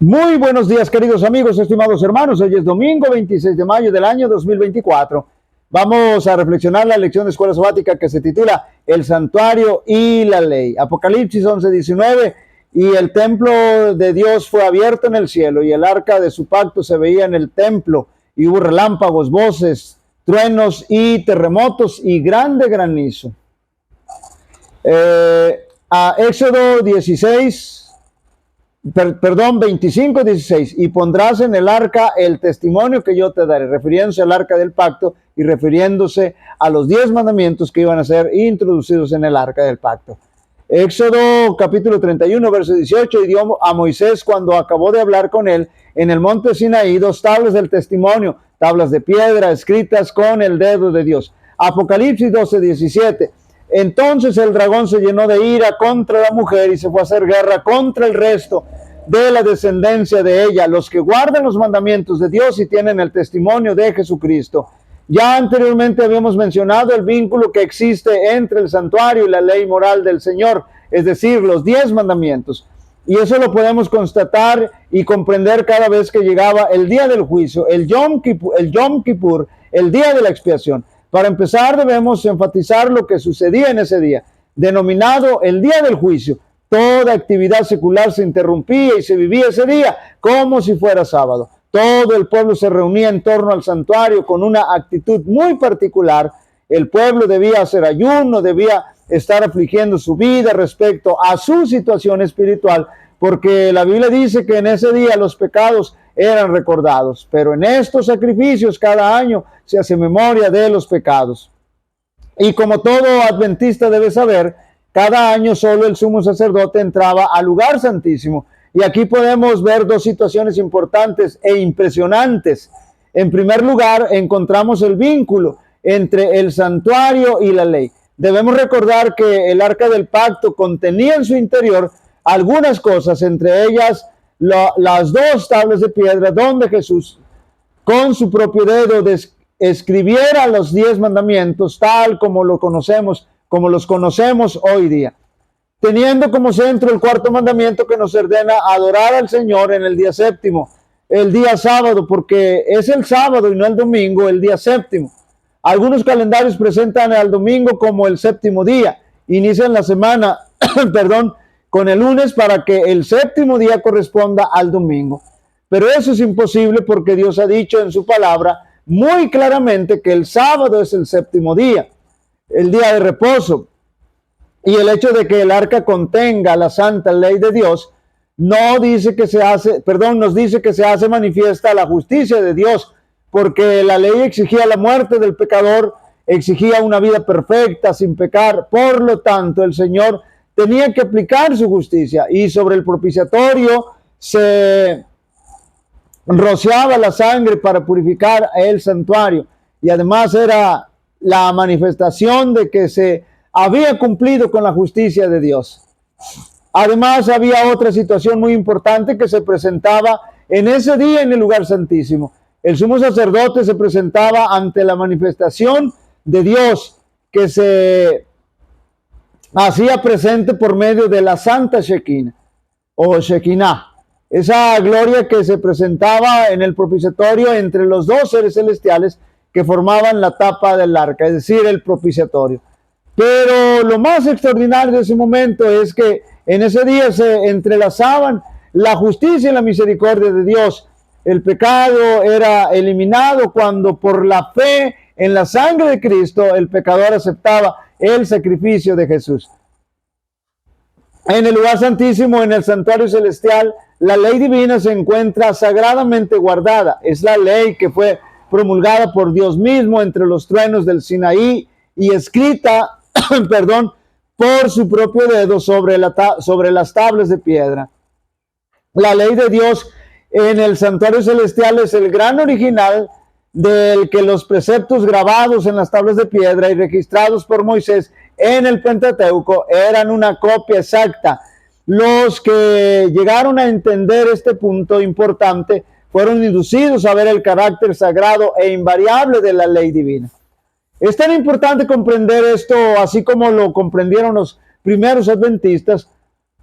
Muy buenos días, queridos amigos, estimados hermanos. Hoy es domingo 26 de mayo del año 2024. Vamos a reflexionar la lección de escuela sabática que se titula El santuario y la ley. Apocalipsis 11:19. Y el templo de Dios fue abierto en el cielo, y el arca de su pacto se veía en el templo, y hubo relámpagos, voces, truenos y terremotos y grande granizo. A Éxodo 25:16, y pondrás en el arca el testimonio que yo te daré, refiriéndose al arca del pacto y refiriéndose a los 10 mandamientos que iban a ser introducidos en el arca del pacto. Éxodo capítulo 31, verso 18, y dio a Moisés, cuando acabó de hablar con él en el monte Sinaí, 2 tablas del testimonio, tablas de piedra escritas con el dedo de Dios. Apocalipsis 12:17. Entonces el dragón se llenó de ira contra la mujer y se fue a hacer guerra contra el resto de la descendencia de ella, los que guardan los mandamientos de Dios y tienen el testimonio de Jesucristo. Ya anteriormente habíamos mencionado el vínculo que existe entre el santuario y la ley moral del Señor, es decir, los 10 mandamientos. Y eso lo podemos constatar y comprender cada vez que llegaba el día del juicio, el Yom Kippur, el día de la expiación. Para empezar, debemos enfatizar lo que sucedía en ese día, denominado el día del juicio. Toda actividad secular se interrumpía y se vivía ese día como si fuera sábado. Todo el pueblo se reunía en torno al santuario con una actitud muy particular. El pueblo debía hacer ayuno, debía estar afligiendo su vida respecto a su situación espiritual, porque la Biblia dice que en ese día los pecados eran recordados, pero en estos sacrificios cada año se hace memoria de los pecados. Y como todo adventista debe saber, cada año solo el sumo sacerdote entraba al lugar santísimo. Y aquí podemos ver 2 situaciones importantes e impresionantes. En primer lugar, encontramos el vínculo entre el santuario y la ley. Debemos recordar que el arca del pacto contenía en su interior algunas cosas, entre ellas las 2 tablas de piedra donde Jesús con su propio dedo escribiera los 10 mandamientos tal como los conocemos hoy día, teniendo como centro el 4º mandamiento que nos ordena adorar al Señor en el día séptimo, el día sábado, porque es el sábado y no el domingo, el día séptimo. Algunos calendarios presentan al domingo como el séptimo día, inician la semana, con el lunes para que el séptimo día corresponda al domingo. Pero eso es imposible porque Dios ha dicho en su palabra muy claramente que el sábado es el séptimo día, el día de reposo. Y el hecho de que el arca contenga la santa ley de Dios nos dice que se hace manifiesta la justicia de Dios, porque la ley exigía la muerte del pecador, exigía una vida perfecta sin pecar. Por lo tanto, el Señor tenía que aplicar su justicia, y sobre el propiciatorio se rociaba la sangre para purificar el santuario, y además era la manifestación de que se había cumplido con la justicia de Dios. Además, había otra situación muy importante que se presentaba en ese día en el lugar santísimo. El sumo sacerdote se presentaba ante la manifestación de Dios, que se hacía presente por medio de la santa Shekinah o Shekinah, esa gloria que se presentaba en el propiciatorio entre los 2 seres celestiales que formaban la tapa del arca, es decir, el propiciatorio. Pero lo más extraordinario de ese momento es que en ese día se entrelazaban la justicia y la misericordia de Dios. El pecado era eliminado cuando, por la fe en la sangre de Cristo, el pecador aceptaba el sacrificio de Jesús. En el lugar santísimo, en el santuario celestial, la ley divina se encuentra sagradamente guardada. Es la ley que fue promulgada por Dios mismo entre los truenos del Sinaí y escrita por su propio dedo sobre las tablas de piedra. La ley de Dios en el santuario celestial es el gran original del que los preceptos grabados en las tablas de piedra y registrados por Moisés en el Pentateuco eran una copia exacta. Los que llegaron a entender este punto importante fueron inducidos a ver el carácter sagrado e invariable de la ley divina. Es tan importante comprender esto, así como lo comprendieron los primeros adventistas,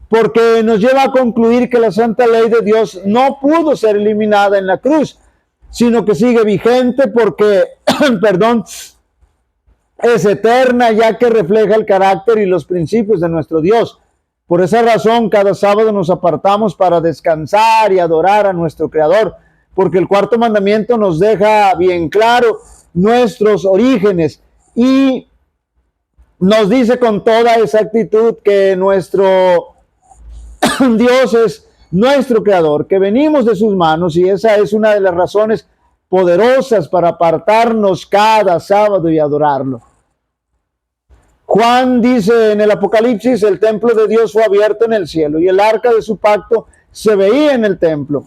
porque nos lleva a concluir que la santa ley de Dios no pudo ser eliminada en la cruz, sino que sigue vigente porque, perdón, es eterna, ya que refleja el carácter y los principios de nuestro Dios. Por esa razón, cada sábado nos apartamos para descansar y adorar a nuestro Creador, porque el cuarto mandamiento nos deja bien claro nuestros orígenes y nos dice con toda exactitud que nuestro Dios es nuestro Creador, que venimos de sus manos, y esa es una de las razones poderosas para apartarnos cada sábado y adorarlo. Juan dice en el Apocalipsis: el templo de Dios fue abierto en el cielo y el arca de su pacto se veía en el templo.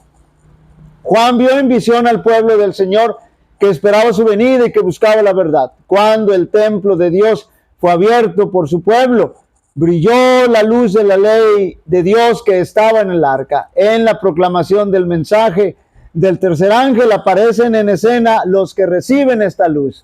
Juan vio en visión al pueblo del Señor que esperaba su venida y que buscaba la verdad. Cuando el templo de Dios fue abierto por su pueblo, brilló la luz de la ley de Dios que estaba en el arca. En la proclamación del mensaje del tercer ángel aparecen en escena los que reciben esta luz.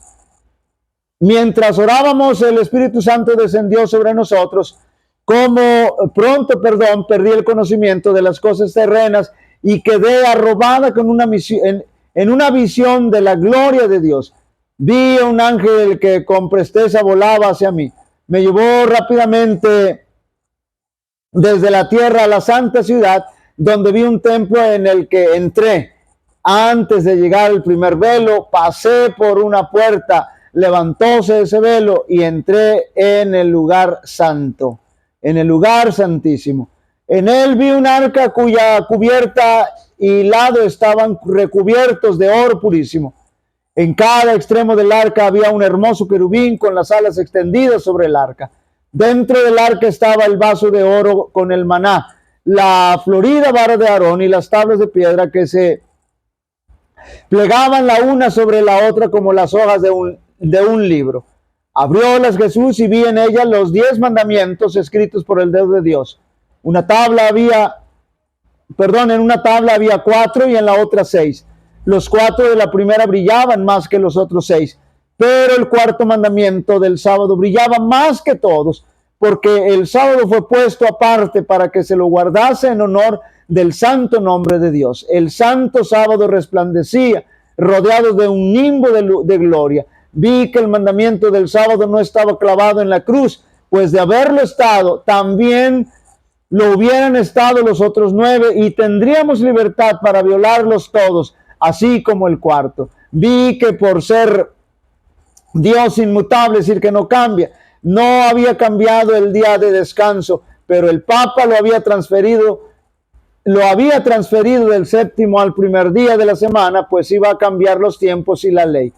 Mientras orábamos, el Espíritu Santo descendió sobre nosotros. Perdí el conocimiento de las cosas terrenas y quedé arrobada con en una visión de la gloria de Dios. Vi a un ángel que con presteza volaba hacia mí. Me llevó rápidamente desde la tierra a la santa ciudad, donde vi un templo en el que entré. Antes de llegar al primer velo, pasé por una puerta, levantóse ese velo y entré en el lugar santo, en el lugar santísimo. En él vi un arca cuya cubierta y lado estaban recubiertos de oro purísimo. En cada extremo del arca había un hermoso querubín con las alas extendidas sobre el arca. Dentro del arca estaba el vaso de oro con el maná, la florida vara de Aarón y las tablas de piedra que se plegaban la una sobre la otra como las hojas de un libro. Abriólas Jesús y vi en ellas los 10 mandamientos escritos por el dedo de Dios. En una tabla había 4 y en la otra 6. Los 4 de la primera brillaban más que los otros 6, pero el cuarto mandamiento del sábado brillaba más que todos, porque el sábado fue puesto aparte para que se lo guardase en honor del santo nombre de Dios. El santo sábado resplandecía, rodeado de un nimbo de gloria. Vi que el mandamiento del sábado no estaba clavado en la cruz, pues de haberlo estado, también lo hubieran estado los otros 9 y tendríamos libertad para violarlos todos, así como el cuarto. Vi que por ser Dios inmutable, es decir, que no cambia, no había cambiado el día de descanso, pero el Papa lo había transferido del séptimo al primer día de la semana, pues iba a cambiar los tiempos y la ley.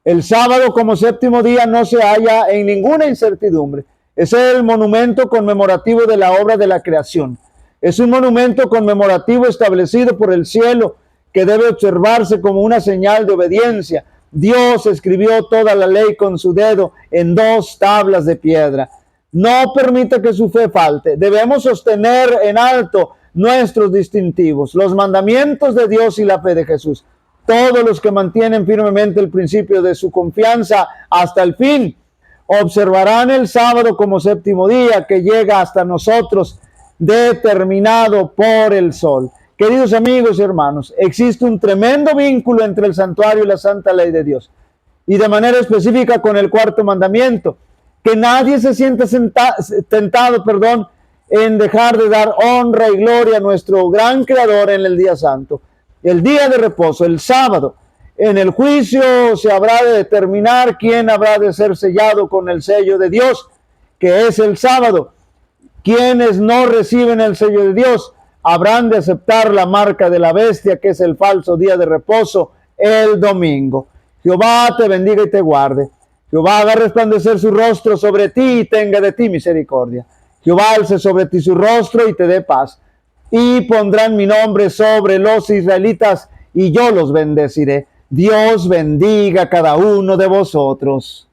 El sábado como séptimo día no se halla en ninguna incertidumbre. Es el monumento conmemorativo de la obra de la creación. Es un monumento conmemorativo establecido por el cielo que debe observarse como una señal de obediencia. Dios escribió toda la ley con su dedo en 2 tablas de piedra. No permita que su fe falte. Debemos sostener en alto nuestros distintivos, los mandamientos de Dios y la fe de Jesús. Todos los que mantienen firmemente el principio de su confianza hasta el fin, observarán el sábado como séptimo día que llega hasta nosotros, determinado por el sol. Queridos amigos y hermanos, existe un tremendo vínculo entre el santuario y la santa ley de Dios, y de manera específica con el cuarto mandamiento, que nadie se sienta tentado en dejar de dar honra y gloria a nuestro gran Creador en el día santo, el día de reposo, el sábado. En el juicio se habrá de determinar quién habrá de ser sellado con el sello de Dios, que es el sábado. Quienes no reciben el sello de Dios habrán de aceptar la marca de la bestia, que es el falso día de reposo, el domingo. Jehová te bendiga y te guarde. Jehová haga resplandecer su rostro sobre ti y tenga de ti misericordia. Jehová alce sobre ti su rostro y te dé paz. Y pondrán mi nombre sobre los israelitas y yo los bendeciré. Dios bendiga a cada uno de vosotros.